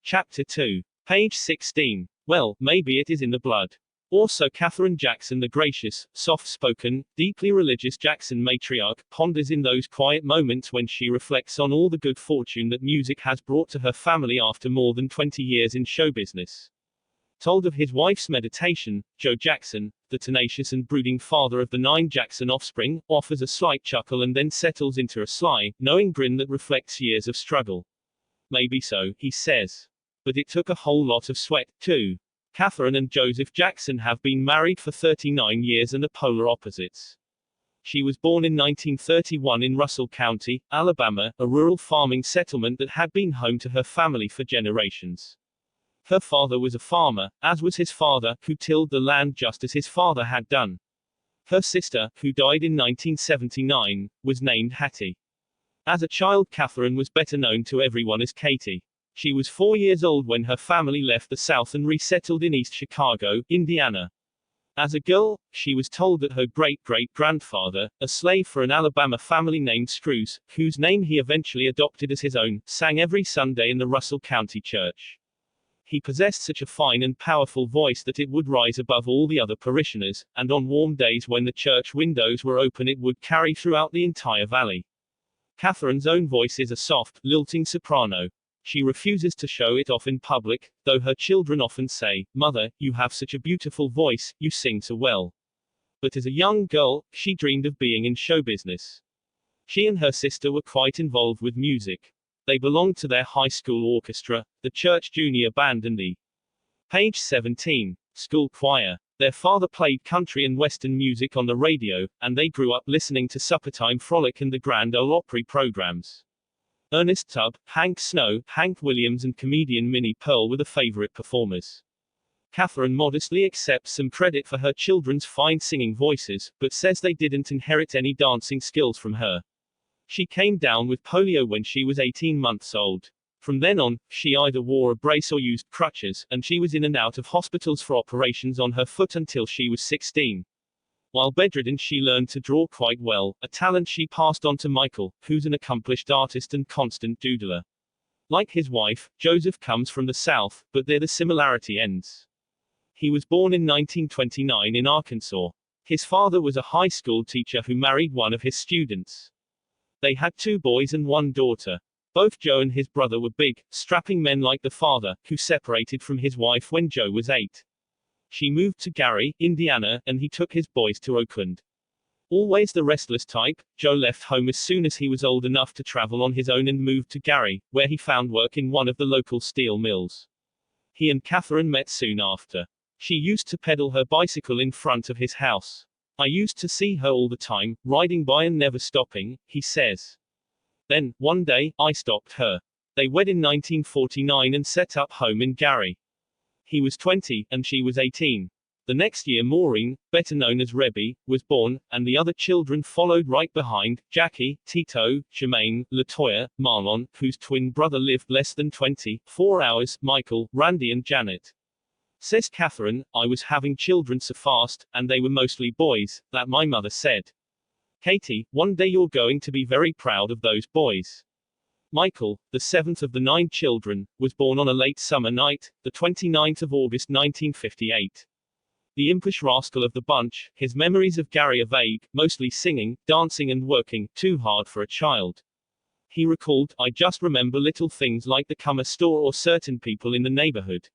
Chapter 2. Page 16. Well, maybe it is in the blood. Also, Katherine Jackson, the gracious, soft-spoken, deeply religious Jackson matriarch, ponders in those quiet moments when she reflects on all the good fortune that music has brought to her family after more than 20 years in show business. Told of his wife's meditation, Joe Jackson, the tenacious and brooding father of the 9 Jackson offspring, offers a slight chuckle and then settles into a sly, knowing grin that reflects years of struggle. Maybe so, he says. But it took a whole lot of sweat, too. Katherine and Joseph Jackson have been married for 39 years and are polar opposites. She was born in 1931 in Russell County, Alabama, a rural farming settlement that had been home to her family for generations. Her father was a farmer, as was his father, who tilled the land just as his father had done. Her sister, who died in 1979, was named Hattie. As a child, Katherine was better known to everyone as Katie. She was 4 years old when her family left the South and resettled in East Chicago, Indiana. As a girl, she was told that her great-great-grandfather, a slave for an Alabama family named Screws, whose name he eventually adopted as his own, sang every Sunday in the Russell County Church. He possessed such a fine and powerful voice that it would rise above all the other parishioners, and on warm days when the church windows were open it would carry throughout the entire valley. Katherine's own voice is a soft, lilting soprano. She refuses to show it off in public, though her children often say, "Mother, you have such a beautiful voice, you sing so well." But as a young girl, she dreamed of being in show business. She and her sister were quite involved with music. They belonged to their high school orchestra, the church junior band and the page 17 school choir. Their father played country and western music on the radio, and they grew up listening to Suppertime Frolic and the Grand Ole Opry programs. Ernest Tubb, Hank Snow, Hank Williams and comedian Minnie Pearl were the favorite performers. Katherine modestly accepts some credit for her children's fine singing voices, but says they didn't inherit any dancing skills from her. She came down with polio when she was 18 months old. From then on, she either wore a brace or used crutches, and she was in and out of hospitals for operations on her foot until she was 16. While bedridden, she learned to draw quite well, a talent she passed on to Michael, who's an accomplished artist and constant doodler. Like his wife, Joseph comes from the South, but there the similarity ends. He was born in 1929 in Arkansas. His father was a high school teacher who married one of his students. They had 2 boys and 1 daughter. Both Joe and his brother were big, strapping men like the father, who separated from his wife when Joe was 8. She moved to Gary, Indiana, and he took his boys to Oakland. Always the restless type, Joe left home as soon as he was old enough to travel on his own and moved to Gary, where he found work in one of the local steel mills. He and Katherine met soon after. She used to pedal her bicycle in front of his house. "I used to see her all the time, riding by and never stopping," he says. Then, one day, I stopped her. They wed in 1949 and set up home in Gary. He was 20, and she was 18. The next year Maureen, better known as Rebby, was born, and the other children followed right behind: Jackie, Tito, Jermaine, Latoya, Marlon, whose twin brother lived less than 24 hours, Michael, Randy and Janet. Says Katherine, "I was having children so fast, and they were mostly boys, that my mother said, 'Katie, one day you're going to be very proud of those boys.'" Michael, the 7th of the 9 children, was born on a late summer night, the 29th of August 1958. The impish rascal of the bunch, his memories of Gary are vague, mostly singing, dancing and working, too hard for a child. He recalled, "I just remember little things like the Kummer store or certain people in the neighborhood.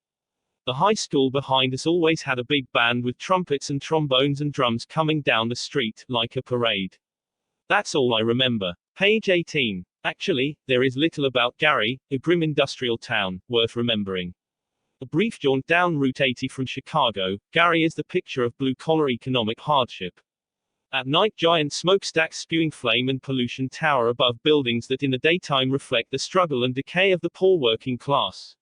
The high school behind us always had a big band with trumpets and trombones and drums coming down the street, like a parade. That's all I remember." Page 18. Actually, there is little about Gary, a grim industrial town, worth remembering. A brief jaunt down Route 80 from Chicago, Gary is the picture of blue-collar economic hardship. At night, giant smokestacks spewing flame and pollution tower above buildings that in the daytime reflect the struggle and decay of the poor working class.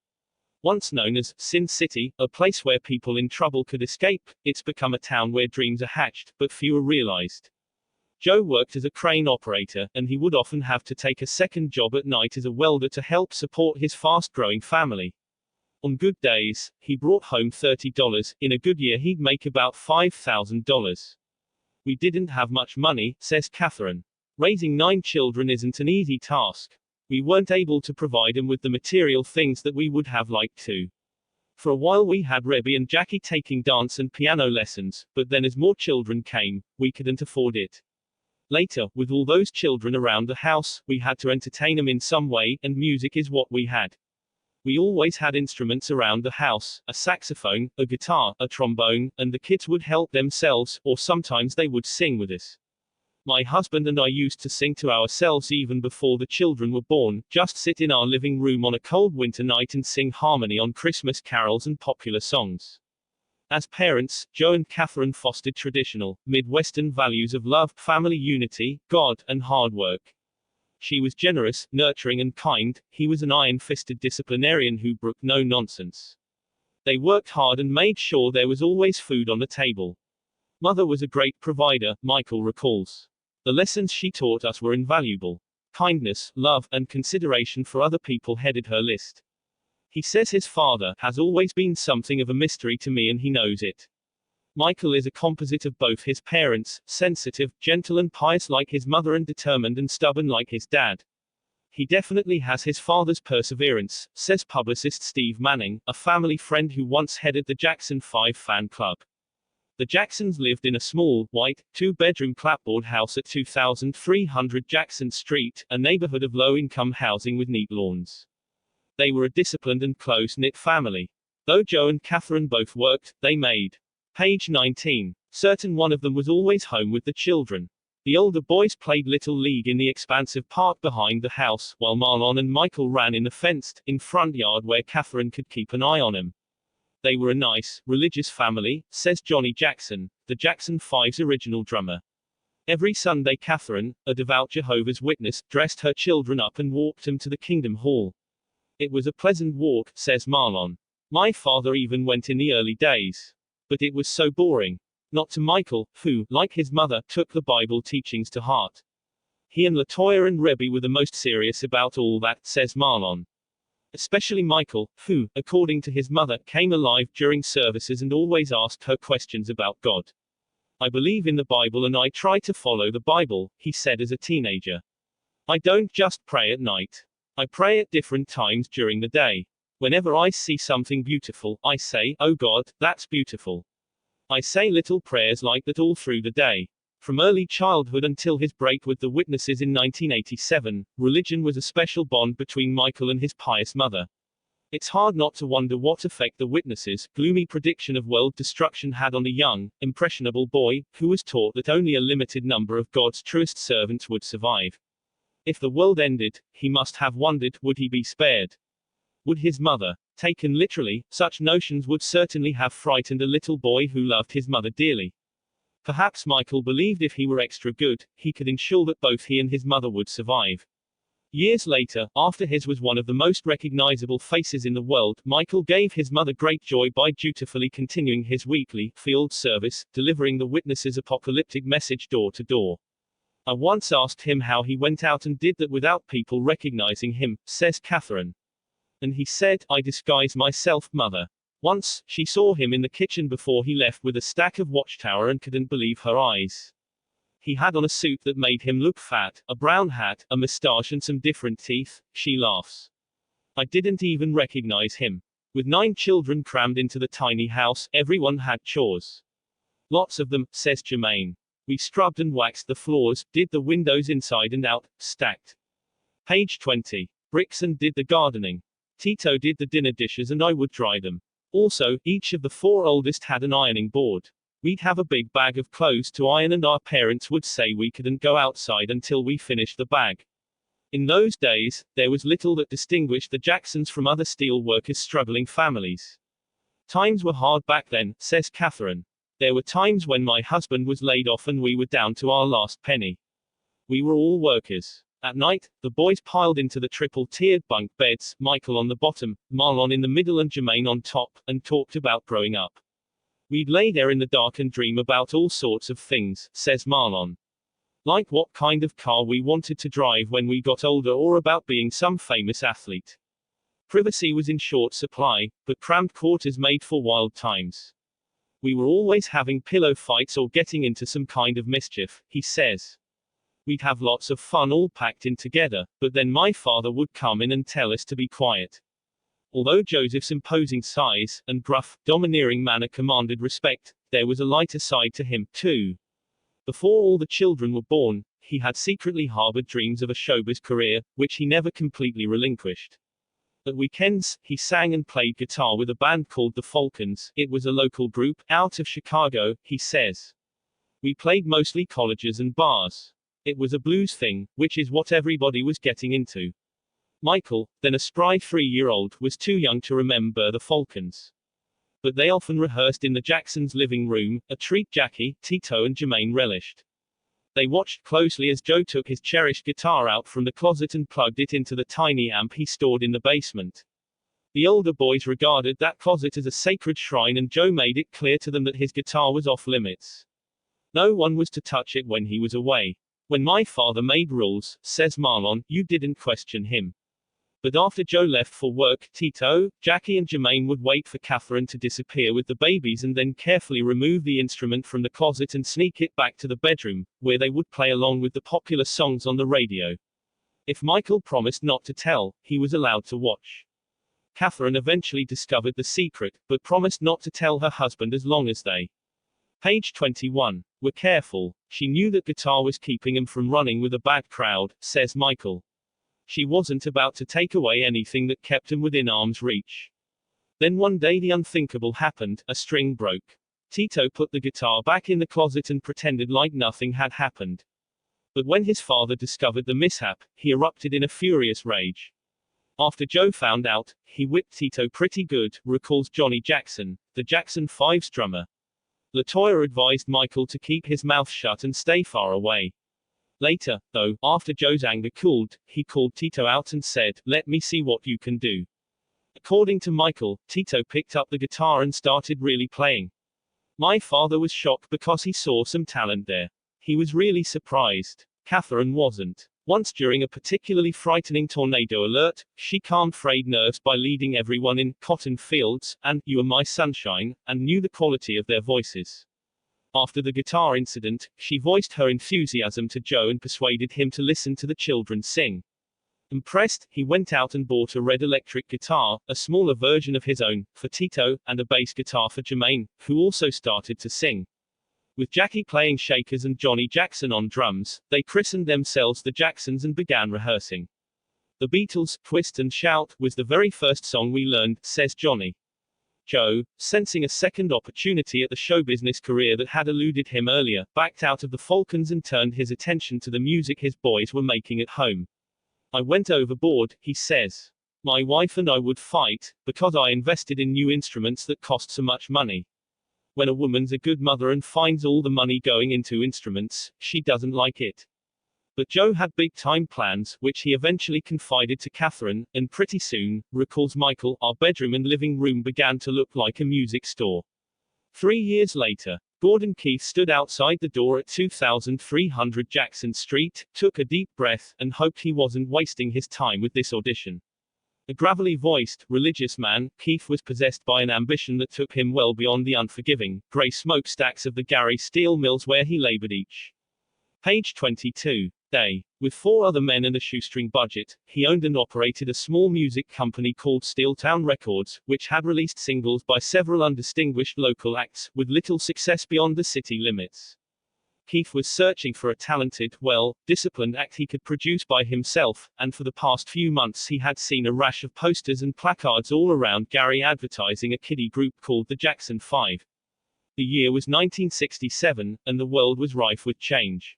Once known as Sin City, a place where people in trouble could escape, it's become a town where dreams are hatched, but few are realized. Joe worked as a crane operator, and he would often have to take a second job at night as a welder to help support his fast-growing family. On good days, he brought home $30. In a good year he'd make about $5,000. "We didn't have much money," says Katherine. "Raising 9 children isn't an easy task. We weren't able to provide him with the material things that we would have liked to. For a while we had Rebby and Jackie taking dance and piano lessons, but then as more children came, we couldn't afford it. Later, with all those children around the house, we had to entertain them in some way, and music is what we had. We always had instruments around the house, a saxophone, a guitar, a trombone, and the kids would help themselves, or sometimes they would sing with us. My husband and I used to sing to ourselves even before the children were born, just sit in our living room on a cold winter night and sing harmony on Christmas carols and popular songs. As parents, Joe and Catherine fostered traditional, Midwestern values of love, family unity, God, and hard work. She was generous, nurturing, and kind. He was an iron-fisted disciplinarian who brooked no nonsense. They worked hard and made sure there was always food on the table. Mother was a great provider, Michael recalls. The lessons she taught us were invaluable. Kindness, love, and consideration for other people headed her list. He says his father has always been something of a mystery to me and he knows it. Michael is a composite of both his parents, sensitive, gentle and pious like his mother and determined and stubborn like his dad. He definitely has his father's perseverance, says publicist Steve Manning, a family friend who once headed the Jackson 5 fan club. The Jacksons lived in a small, white, two-bedroom clapboard house at 2300 Jackson Street, a neighborhood of low-income housing with neat lawns. They were a disciplined and close-knit family. Though Joe and Catherine both worked, they made. Page 19. Certain one of them was always home with the children. The older boys played Little League in the expansive park behind the house, while Marlon and Michael ran in the fenced, in front yard where Catherine could keep an eye on him. They were a nice, religious family, says Johnny Jackson, the Jackson 5's original drummer. Every Sunday Catherine, a devout Jehovah's Witness, dressed her children up and walked them to the Kingdom Hall. It was a pleasant walk, says Marlon. My father even went in the early days. But it was so boring. Not to Michael, who, like his mother, took the Bible teachings to heart. He and Latoya and Rebby were the most serious about all that, says Marlon. Especially Michael, who, according to his mother, came alive during services and always asked her questions about God. I believe in the Bible and I try to follow the Bible, he said as a teenager. I don't just pray at night. I pray at different times during the day. Whenever I see something beautiful, I say, oh God, that's beautiful. I say little prayers like that all through the day. From early childhood until his break with the Witnesses in 1987, religion was a special bond between Michael and his pious mother. It's hard not to wonder what effect the Witnesses' gloomy prediction of world destruction had on the young, impressionable boy, who was taught that only a limited number of God's truest servants would survive. If the world ended, he must have wondered, would he be spared? Would his mother? Taken literally, such notions would certainly have frightened a little boy who loved his mother dearly. Perhaps Michael believed if he were extra good, he could ensure that both he and his mother would survive. Years later, after his was one of the most recognizable faces in the world, Michael gave his mother great joy by dutifully continuing his weekly field service, delivering the Witnesses' apocalyptic message door to door. I once asked him how he went out and did that without people recognizing him, says Catherine. And he said, I disguise myself, mother. Once, she saw him in the kitchen before he left with a stack of Watchtower and couldn't believe her eyes. He had on a suit that made him look fat, a brown hat, a mustache and some different teeth, she laughs. I didn't even recognize him. With 9 children crammed into the tiny house, everyone had chores. Lots of them, says Jermaine. We scrubbed and waxed the floors, did the windows inside and out, stacked. Page 20. Bricks and did the gardening. Tito did the dinner dishes and I would dry them. Also, each of the 4 oldest had an ironing board. We'd have a big bag of clothes to iron and our parents would say we couldn't go outside until we finished the bag. In those days, there was little that distinguished the Jacksons from other steel workers' struggling families. Times were hard back then, says Catherine. There were times when my husband was laid off and we were down to our last penny. We were all workers. At night, the boys piled into the triple-tiered bunk beds, Michael on the bottom, Marlon in the middle and Jermaine on top, and talked about growing up. We'd lay there in the dark and dream about all sorts of things, says Marlon. Like what kind of car we wanted to drive when we got older or about being some famous athlete. Privacy was in short supply, but cramped quarters made for wild times. We were always having pillow fights or getting into some kind of mischief, he says. We'd have lots of fun all packed in together, but then my father would come in and tell us to be quiet. Although Joseph's imposing size and gruff, domineering manner commanded respect, there was a lighter side to him, too. Before all the children were born, he had secretly harbored dreams of a showbiz career, which he never completely relinquished. At weekends, he sang and played guitar with a band called the Falcons. It was a local group, out of Chicago, he says. We played mostly colleges and bars. It was a blues thing, which is what everybody was getting into. Michael, then a spry 3-year-old, was too young to remember the Falcons. But they often rehearsed in the Jacksons' living room, a treat Jackie, Tito and Jermaine relished. They watched closely as Joe took his cherished guitar out from the closet and plugged it into the tiny amp he stored in the basement. The older boys regarded that closet as a sacred shrine, and Joe made it clear to them that his guitar was off limits. No one was to touch it when he was away. When my father made rules, says Marlon, you didn't question him. But after Joe left for work, Tito, Jackie and Jermaine would wait for Catherine to disappear with the babies and then carefully remove the instrument from the closet and sneak it back to the bedroom, where they would play along with the popular songs on the radio. If Michael promised not to tell, he was allowed to watch. Catherine eventually discovered the secret, but promised not to tell her husband as long as they, page 21, were careful. She knew that guitar was keeping him from running with a bad crowd, says Michael. She wasn't about to take away anything that kept him within arm's reach. Then one day the unthinkable happened, a string broke. Tito put the guitar back in the closet and pretended like nothing had happened. But when his father discovered the mishap, he erupted in a furious rage. After Joe found out, he whipped Tito pretty good, recalls Johnny Jackson, the Jackson 5's drummer. LaToya advised Michael to keep his mouth shut and stay far away. Later, though, after Joe's anger cooled, he called Tito out and said, "Let me see what you can do." According to Michael, Tito picked up the guitar and started really playing. My father was shocked because he saw some talent there. He was really surprised. Catherine wasn't. Once during a particularly frightening tornado alert, she calmed frayed nerves by leading everyone in Cotton Fields and You Are My Sunshine, and knew the quality of their voices. After the guitar incident, she voiced her enthusiasm to Joe and persuaded him to listen to the children sing. Impressed, he went out and bought a red electric guitar, a smaller version of his own, for Tito, and a bass guitar for Jermaine, who also started to sing. With Jackie playing shakers and Johnny Jackson on drums, they christened themselves the Jacksons and began rehearsing. The Beatles' Twist and Shout was the very first song we learned, says Johnny. Joe, sensing a second opportunity at the show business career that had eluded him earlier, backed out of the Falcons and turned his attention to the music his boys were making at home. I went overboard, he says. My wife and I would fight, because I invested in new instruments that cost so much money. When a woman's a good mother and finds all the money going into instruments, she doesn't like it. But Joe had big-time plans, which he eventually confided to Catherine, and pretty soon, recalls Michael, our bedroom and living room began to look like a music store. 3 years later, Gordon Keith stood outside the door at 2300 Jackson Street, took a deep breath, and hoped he wasn't wasting his time with this audition. A gravelly-voiced, religious man, Keith was possessed by an ambition that took him well beyond the unforgiving, grey smokestacks of the Gary steel mills where he labored each. Page 22. Day. With 4 other men and a shoestring budget, he owned and operated a small music company called Steeltown Records, which had released singles by several undistinguished local acts, with little success beyond the city limits. Keith was searching for a talented, well-disciplined act he could produce by himself, and for the past few months he had seen a rash of posters and placards all around Gary advertising a kiddie group called the Jackson 5. The year was 1967, and the world was rife with change.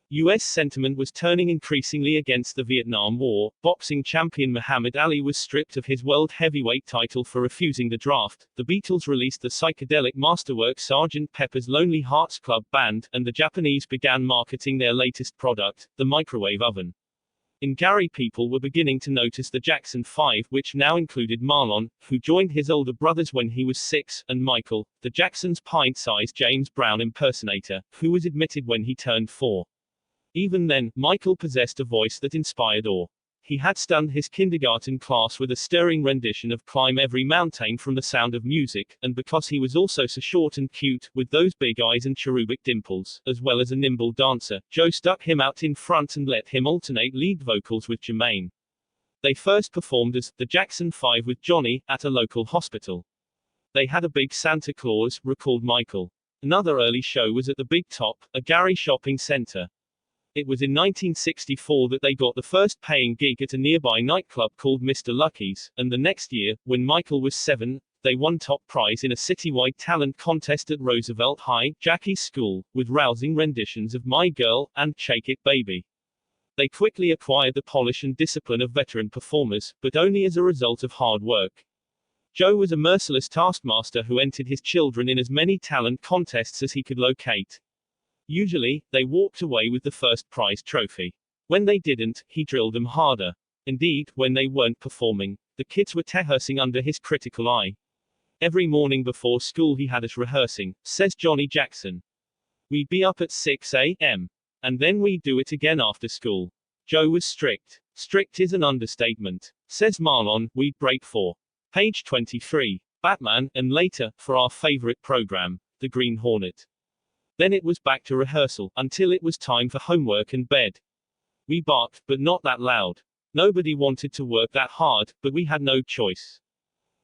U.S. sentiment was turning increasingly against the Vietnam War. Boxing champion Muhammad Ali was stripped of his world heavyweight title for refusing the draft. The Beatles released the psychedelic masterwork Sgt. Pepper's Lonely Hearts Club Band, and the Japanese began marketing their latest product, the microwave oven. In Gary, people were beginning to notice the Jackson 5, which now included Marlon, who joined his older brothers when he was 6, and Michael, the Jacksons' pint-sized James Brown impersonator, who was admitted when he turned 4. Even then, Michael possessed a voice that inspired awe. He had stunned his kindergarten class with a stirring rendition of Climb Every Mountain from The Sound of Music, and because he was also so short and cute, with those big eyes and cherubic dimples, as well as a nimble dancer, Joe stuck him out in front and let him alternate lead vocals with Jermaine. They first performed as the Jackson 5 with Johnny at a local hospital. They had a big Santa Claus, recalled Michael. Another early show was at the Big Top, a Gary shopping center. It was in 1964 that they got the first paying gig at a nearby nightclub called Mr. Lucky's, and the next year, when Michael was 7, they won top prize in a citywide talent contest at Roosevelt High, Jackie's school, with rousing renditions of My Girl and Shake It Baby. They quickly acquired the polish and discipline of veteran performers, but only as a result of hard work. Joe was a merciless taskmaster who entered his children in as many talent contests as he could locate. Usually, they walked away with the first prize trophy. When they didn't, he drilled them harder. Indeed, when they weren't performing, the kids were rehearsing under his critical eye. Every morning before school he had us rehearsing, says Johnny Jackson. We'd be up at 6 a.m. and then we'd do it again after school. Joe was strict. Strict is an understatement. Says Marlon, we'd break for. Page 23. Batman, and later, for our favorite program, The Green Hornet. Then it was back to rehearsal, until it was time for homework and bed. We barked, but not that loud. Nobody wanted to work that hard, but we had no choice.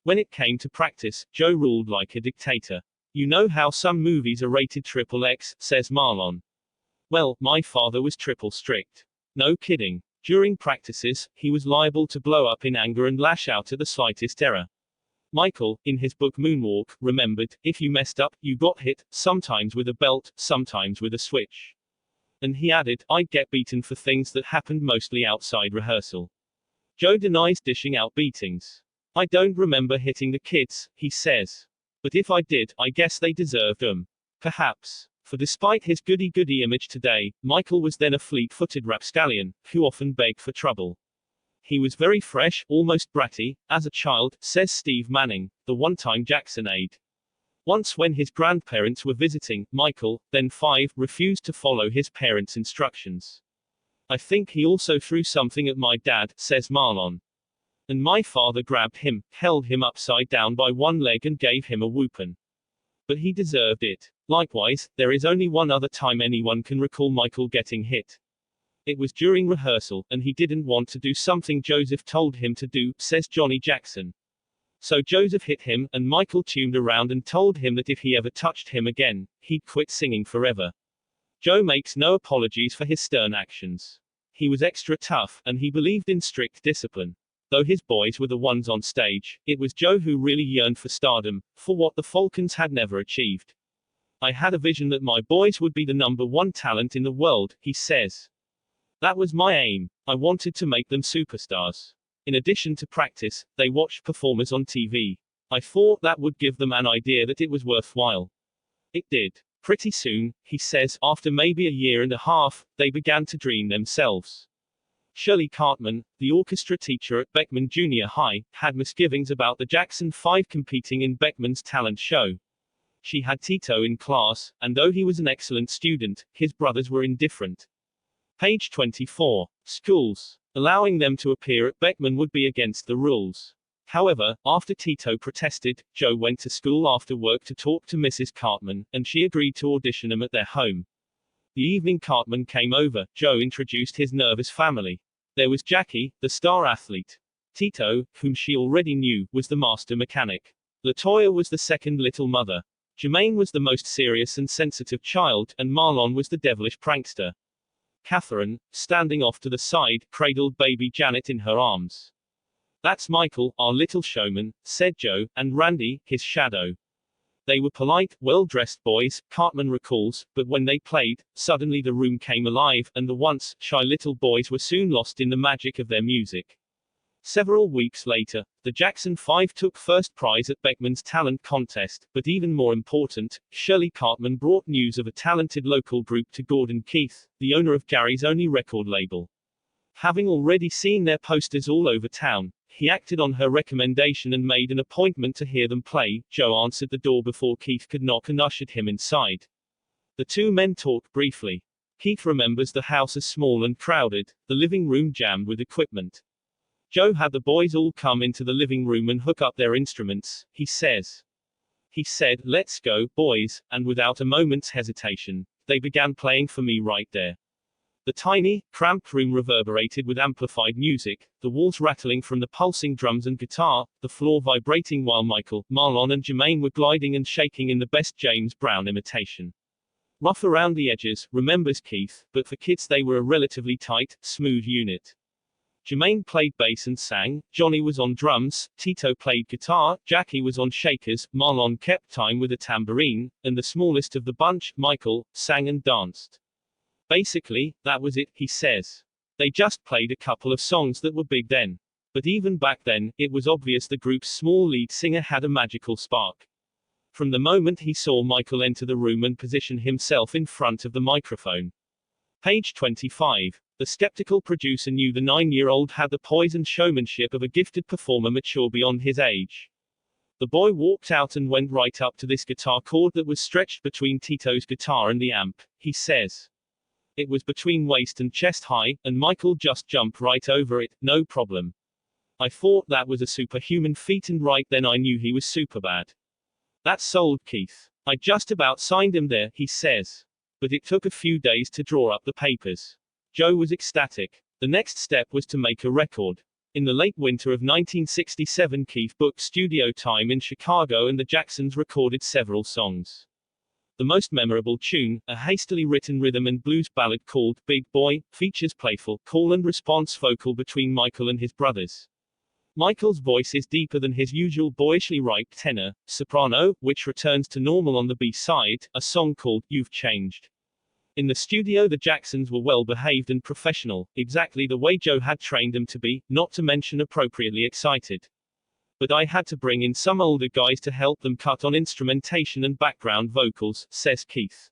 When it came to practice, Joe ruled like a dictator. You know how some movies are rated XXX, says Marlon. Well, my father was triple strict. No kidding. During practices, he was liable to blow up in anger and lash out at the slightest error. Michael, in his book Moonwalk, remembered, if you messed up, you got hit, sometimes with a belt, sometimes with a switch. And he added, I'd get beaten for things that happened mostly outside rehearsal. Joe denies dishing out beatings. I don't remember hitting the kids, he says. But if I did, I guess they deserved them. Perhaps. For despite his goody-goody image today, Michael was then a fleet-footed rapscallion, who often begged for trouble. He was very fresh, almost bratty, as a child, says Steve Manning, the one-time Jackson aide. Once when his grandparents were visiting, Michael, then 5, refused to follow his parents' instructions. I think he also threw something at my dad, says Marlon. And my father grabbed him, held him upside down by one leg and gave him a whooping. But he deserved it. Likewise, there is only one other time anyone can recall Michael getting hit. It was during rehearsal, and he didn't want to do something Joseph told him to do, says Johnny Jackson. So Joseph hit him, and Michael tuned around and told him that if he ever touched him again, he'd quit singing forever. Joe makes no apologies for his stern actions. He was extra tough, and he believed in strict discipline. Though his boys were the ones on stage, it was Joe who really yearned for stardom, for what the Falcons had never achieved. I had a vision that my boys would be the #1 talent in the world, he says. That was my aim. I wanted to make them superstars. In addition to practice, they watched performers on TV. I thought that would give them an idea that it was worthwhile. It did. Pretty soon, he says, after maybe a year and a half, they began to dream themselves. Shirley Cartman, the orchestra teacher at Beckman Junior High, had misgivings about the Jackson 5 competing in Beckman's talent show. She had Tito in class, and though he was an excellent student, his brothers were indifferent. Page 24. Schools. Allowing them to appear at Beckman would be against the rules. However, after Tito protested, Joe went to school after work to talk to Mrs. Cartman, and she agreed to audition him at their home. The evening Cartman came over, Joe introduced his nervous family. There was Jackie, the star athlete. Tito, whom she already knew, was the master mechanic. LaToya was the second little mother. Jermaine was the most serious and sensitive child, and Marlon was the devilish prankster. Catherine, standing off to the side, cradled baby Janet in her arms. That's Michael, our little showman, said Joe, and Randy, his shadow. They were polite, well-dressed boys, Cartman recalls, but when they played, suddenly the room came alive, and the once shy little boys were soon lost in the magic of their music. Several weeks later, the Jackson 5 took first prize at Beckman's talent contest, but even more important, Shirley Cartman brought news of a talented local group to Gordon Keith, the owner of Gary's only record label. Having already seen their posters all over town, he acted on her recommendation and made an appointment to hear them play. Joe answered the door before Keith could knock and ushered him inside. The two men talked briefly. Keith remembers the house as small and crowded, the living room jammed with equipment. Joe had the boys all come into the living room and hook up their instruments, he says. He said, "Let's go, boys," and without a moment's hesitation, they began playing for me right there. The tiny, cramped room reverberated with amplified music, the walls rattling from the pulsing drums and guitar, the floor vibrating while Michael, Marlon and Jermaine were gliding and shaking in the best James Brown imitation. Rough around the edges, remembers Keith, but for kids they were a relatively tight, smooth unit. Jermaine played bass and sang, Johnny was on drums, Tito played guitar, Jackie was on shakers, Marlon kept time with a tambourine, and the smallest of the bunch, Michael, sang and danced. Basically, that was it, he says. They just played a couple of songs that were big then. But even back then, it was obvious the group's small lead singer had a magical spark. From the moment he saw Michael enter the room and position himself in front of the microphone. Page 25. The skeptical producer knew the 9-year-old had the poise and showmanship of a gifted performer mature beyond his age. The boy walked out and went right up to this guitar cord that was stretched between Tito's guitar and the amp, he says. It was between waist and chest high, and Michael just jumped right over it, no problem. I thought that was a superhuman feat, and right then I knew he was superbad. That sold Keith. I just about signed him there, he says. But it took a few days to draw up the papers. Joe was ecstatic. The next step was to make a record. In the late winter of 1967, Keith booked studio time in Chicago and the Jacksons recorded several songs. The most memorable tune, a hastily written rhythm and blues ballad called Big Boy, features playful call and response vocal between Michael and his brothers. Michael's voice is deeper than his usual boyishly ripe tenor, soprano, which returns to normal on the B-side, a song called You've Changed. In the studio the Jacksons were well behaved and professional, exactly the way Joe had trained them to be, not to mention appropriately excited. But I had to bring in some older guys to help them cut on instrumentation and background vocals, says Keith.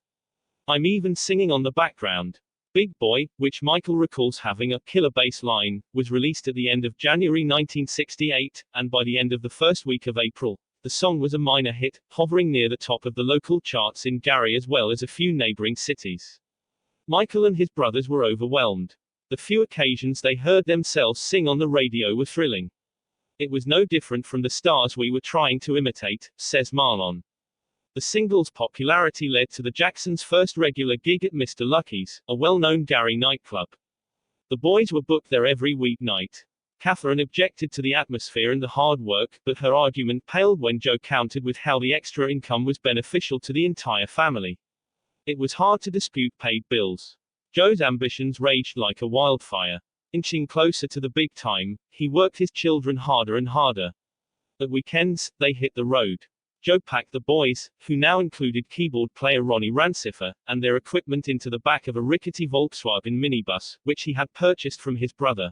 I'm even singing on the background. Big Boy, which Michael recalls having a killer bass line, was released at the end of January 1968, and by the end of the first week of April, the song was a minor hit, hovering near the top of the local charts in Gary as well as a few neighboring cities. Michael and his brothers were overwhelmed. The few occasions they heard themselves sing on the radio were thrilling. It was no different from the stars we were trying to imitate, says Marlon. The single's popularity led to the Jacksons' first regular gig at Mr. Lucky's, a well-known Gary nightclub. The boys were booked there every weeknight. Catherine objected to the atmosphere and the hard work, but her argument paled when Joe countered with how the extra income was beneficial to the entire family. It was hard to dispute paid bills. Joe's ambitions raged like a wildfire. Inching closer to the big time, he worked his children harder and harder. At weekends, they hit the road. Joe packed the boys, who now included keyboard player Ronnie Ranciffer, and their equipment into the back of a rickety Volkswagen minibus, which he had purchased from his brother.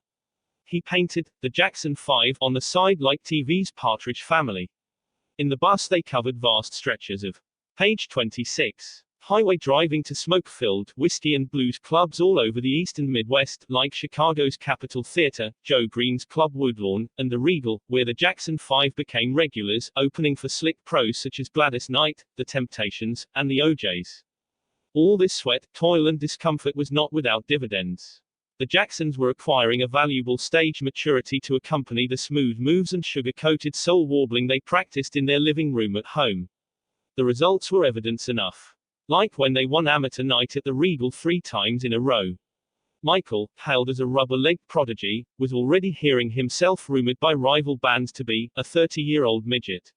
He painted the Jackson 5 on the side like TV's Partridge Family. In the bus they covered vast stretches of page 26. Highway driving to smoke-filled whiskey and blues clubs all over the East and Midwest, like Chicago's Capitol Theater, Joe Green's Club Woodlawn, and the Regal, where the Jackson 5 became regulars, opening for slick pros such as Gladys Knight, The Temptations, and the O'Jays. All this sweat, toil and discomfort was not without dividends. The Jacksons were acquiring a valuable stage maturity to accompany the smooth moves and sugar-coated soul warbling they practiced in their living room at home. The results were evidence enough. Like when they won amateur night at the Regal 3 times in a row. Michael, hailed as a rubber-legged prodigy, was already hearing himself rumored by rival bands to be a 30-year-old midget.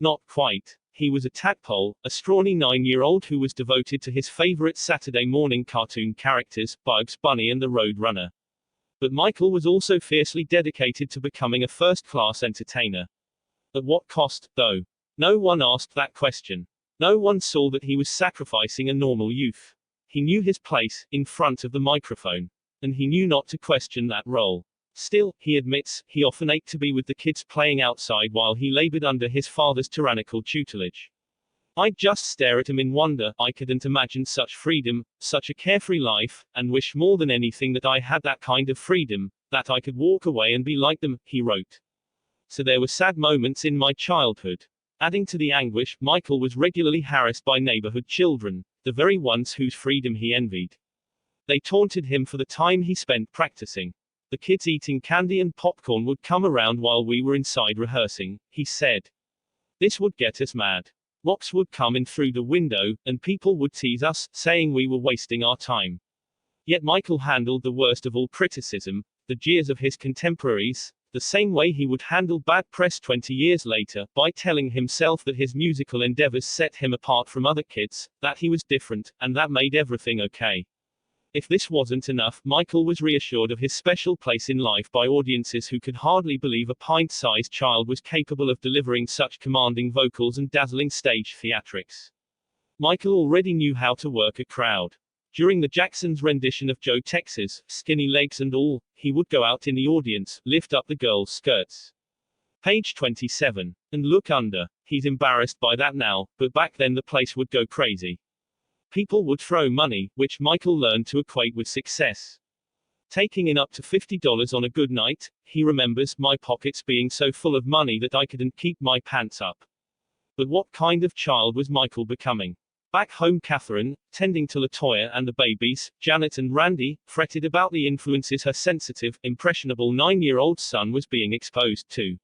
Not quite. He was a tadpole, a scrawny 9-year-old who was devoted to his favorite Saturday morning cartoon characters, Bugs Bunny and the Road Runner. But Michael was also fiercely dedicated to becoming a first-class entertainer. At what cost, though? No one asked that question. No one saw that he was sacrificing a normal youth. He knew his place, in front of the microphone. And he knew not to question that role. Still, he admits, he often ached to be with the kids playing outside while he labored under his father's tyrannical tutelage. I'd just stare at him in wonder, I couldn't imagine such freedom, such a carefree life, and wish more than anything that I had that kind of freedom, that I could walk away and be like them, he wrote. So there were sad moments in my childhood. Adding to the anguish, Michael was regularly harassed by neighborhood children, the very ones whose freedom he envied. They taunted him for the time he spent practicing. The kids eating candy and popcorn would come around while we were inside rehearsing, he said. This would get us mad. Rocks would come in through the window, and people would tease us, saying we were wasting our time. Yet Michael handled the worst of all criticism, the jeers of his contemporaries, the same way he would handle bad press 20 years later, by telling himself that his musical endeavors set him apart from other kids, that he was different, and that made everything okay. If this wasn't enough, Michael was reassured of his special place in life by audiences who could hardly believe a pint-sized child was capable of delivering such commanding vocals and dazzling stage theatrics. Michael already knew how to work a crowd. During the Jacksons' rendition of Joe Texas, Skinny Legs and All, he would go out in the audience, lift up the girls' skirts. Page 27. And look under. He's embarrassed by that now, but back then the place would go crazy. People would throw money, which Michael learned to equate with success. Taking in up to $50 on a good night, he remembers, my pockets being so full of money that I couldn't keep my pants up. But what kind of child was Michael becoming? Back home, Catherine, tending to LaToya and the babies, Janet and Randy, fretted about the influences her sensitive, impressionable 9-year-old son was being exposed to.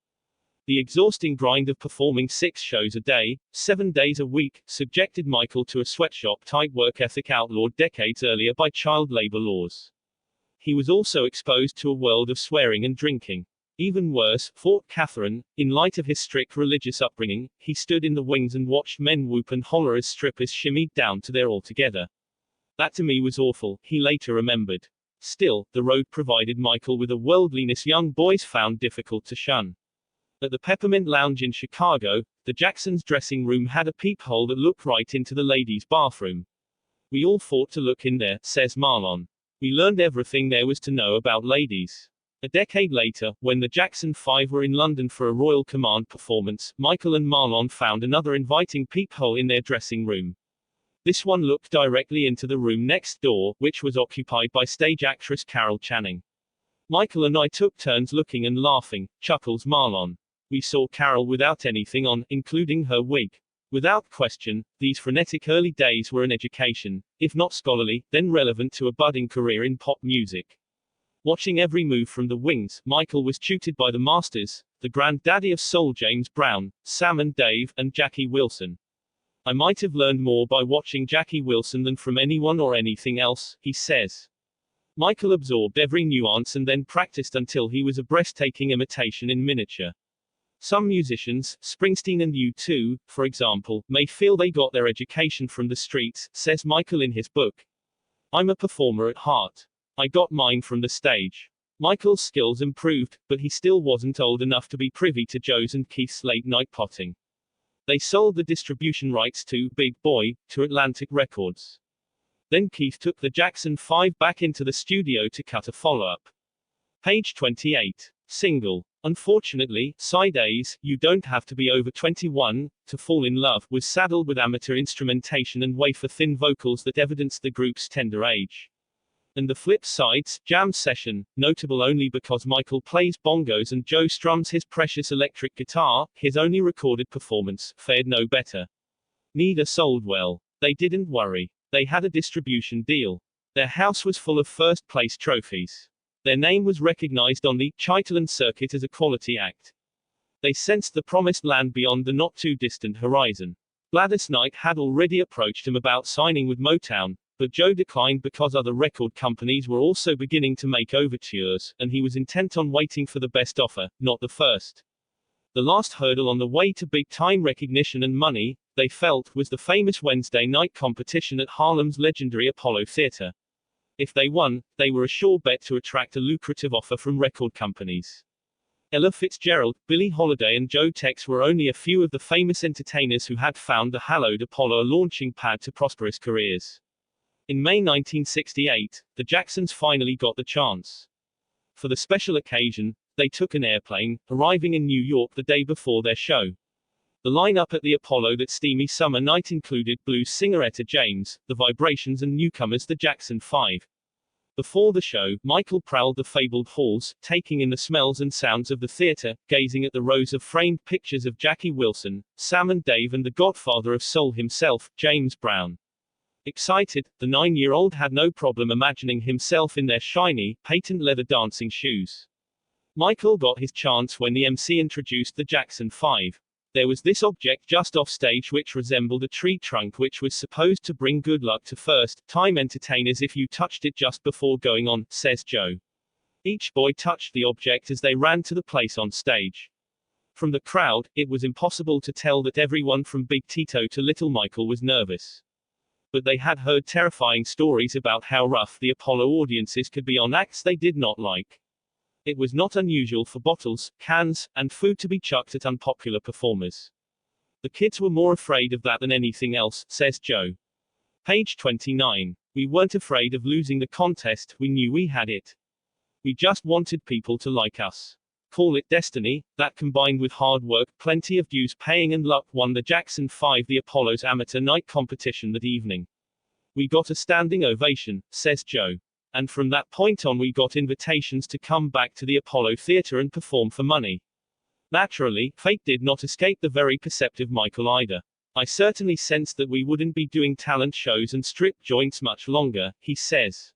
The exhausting grind of performing 6 shows a day, 7 days a week, subjected Michael to a sweatshop-type work ethic outlawed decades earlier by child labor laws. He was also exposed to a world of swearing and drinking. Even worse, thought Catherine, in light of his strict religious upbringing, he stood in the wings and watched men whoop and holler as strippers shimmied down to their all-together. That to me was awful, he later remembered. Still, the road provided Michael with a worldliness young boys found difficult to shun. At the Peppermint Lounge in Chicago, the Jacksons' dressing room had a peephole that looked right into the ladies' bathroom. We all fought to look in there, says Marlon. We learned everything there was to know about ladies. A decade later, when the Jackson 5 were in London for a Royal Command performance, Michael and Marlon found another inviting peephole in their dressing room. This one looked directly into the room next door, which was occupied by stage actress Carol Channing. Michael and I took turns looking and laughing, chuckles Marlon. We saw Carol without anything on, including her wig. Without question, these frenetic early days were an education, if not scholarly, then relevant to a budding career in pop music. Watching every move from the wings, Michael was tutored by the masters, the granddaddy of soul James Brown, Sam and Dave, and Jackie Wilson. I might have learned more by watching Jackie Wilson than from anyone or anything else, he says. Michael absorbed every nuance and then practiced until he was a breathtaking imitation in miniature. Some musicians, Springsteen and U2, for example, may feel they got their education from the streets, says Michael in his book. I'm a performer at heart. I got mine from the stage. Michael's skills improved, but he still wasn't old enough to be privy to Joe's and Keith's late-night potting. They sold the distribution rights to Big Boy to Atlantic Records. Then Keith took the Jackson 5 back into the studio to cut a follow-up. Page 28. Single. Unfortunately, side A's, You Don't Have to Be Over 21 to Fall in Love, was saddled with amateur instrumentation and wafer-thin vocals that evidenced the group's tender age. And the flip sides, Jam Session, notable only because Michael plays bongos and Joe strums his precious electric guitar, his only recorded performance, fared no better. Neither sold well. They didn't worry. They had a distribution deal. Their house was full of first-place trophies. Their name was recognized on the Chitterland circuit as a quality act. They sensed the promised land beyond the not-too-distant horizon. Gladys Knight had already approached him about signing with Motown, but Joe declined because other record companies were also beginning to make overtures, and he was intent on waiting for the best offer, not the first. The last hurdle on the way to big-time recognition and money, they felt, was the famous Wednesday night competition at Harlem's legendary Apollo Theater. If they won, they were a sure bet to attract a lucrative offer from record companies. Ella Fitzgerald, Billie Holiday and Joe Tex were only a few of the famous entertainers who had found the hallowed Apollo a launching pad to prosperous careers. In May 1968, the Jacksons finally got the chance. For the special occasion, they took an airplane, arriving in New York the day before their show. The lineup at the Apollo that steamy summer night included blues singer Etta James, the Vibrations and newcomers the Jackson 5. Before the show, Michael prowled the fabled halls, taking in the smells and sounds of the theater, gazing at the rows of framed pictures of Jackie Wilson, Sam and Dave and the godfather of soul himself, James Brown. Excited, the 9-year-old had no problem imagining himself in their shiny, patent leather dancing shoes. Michael got his chance when the MC introduced the Jackson 5. There was this object just off stage which resembled a tree trunk which was supposed to bring good luck to first-time entertainers if you touched it just before going on, says Joe. Each boy touched the object as they ran to the place on stage. From the crowd, it was impossible to tell that everyone from Big Tito to Little Michael was nervous. But they had heard terrifying stories about how rough the Apollo audiences could be on acts they did not like. It was not unusual for bottles, cans, and food to be chucked at unpopular performers. The kids were more afraid of that than anything else, says Joe. Page 29. We weren't afraid of losing the contest, we knew we had it. We just wanted people to like us. Call it destiny, that combined with hard work, plenty of dues paying and luck won the Jackson 5 the Apollo's amateur night competition that evening. We got a standing ovation, says Joe. And from that point on we got invitations to come back to the Apollo Theater and perform for money. Naturally, fate did not escape the very perceptive Michael either. I certainly sensed that we wouldn't be doing talent shows and strip joints much longer, he says.